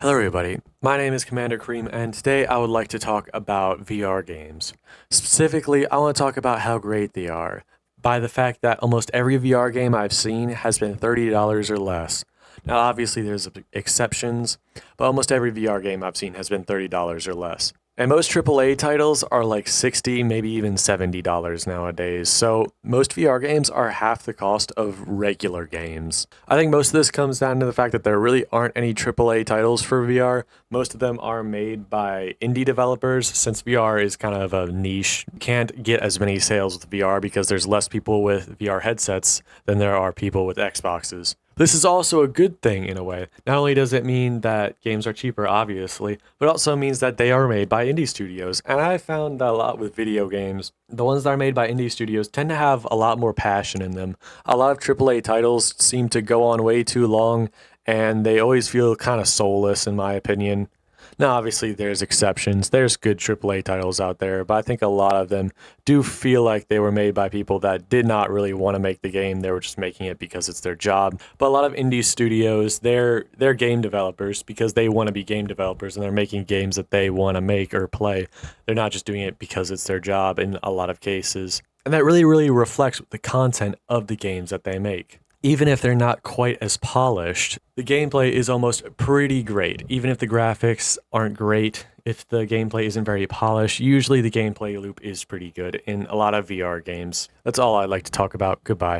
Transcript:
Hello, everybody. My name is Commander Kareem, and today I would like to talk about VR games. Specifically, I want to talk about how great they are, by the fact that almost every VR game I've seen has been $30 or less. Now, obviously, there's exceptions, but almost every VR game I've seen has been $30 or less. And most AAA titles are like $60, maybe even $70 nowadays. So most VR games are half the cost of regular games. I think most of this comes down to the fact that there really aren't any AAA titles for VR. Most of them are made by indie developers since VR is kind of a niche. You can't get as many sales with VR because there's less people with VR headsets than there are people with Xboxes. This is also a good thing in a way. Not only does it mean that games are cheaper, obviously, but also means that they are made by indie studios. And I found that a lot with video games, the ones that are made by indie studios tend to have a lot more passion in them. A lot of AAA titles seem to go on way too long, and they always feel kind of soulless, in my opinion. Now, obviously, there's exceptions. There's good AAA titles out there, but I think a lot of them do feel like they were made by people that did not really want to make the game. They were just making it because it's their job. But a lot of indie studios, they're game developers because they want to be game developers and they're making games that they want to make or play. They're not just doing it because it's their job in a lot of cases. And that really reflects the content of the games that they make. Even if they're not quite as polished, the gameplay is almost pretty great. Even if the graphics aren't great, if the gameplay isn't very polished, usually the gameplay loop is pretty good in a lot of VR games. That's all I'd like to talk about. Goodbye.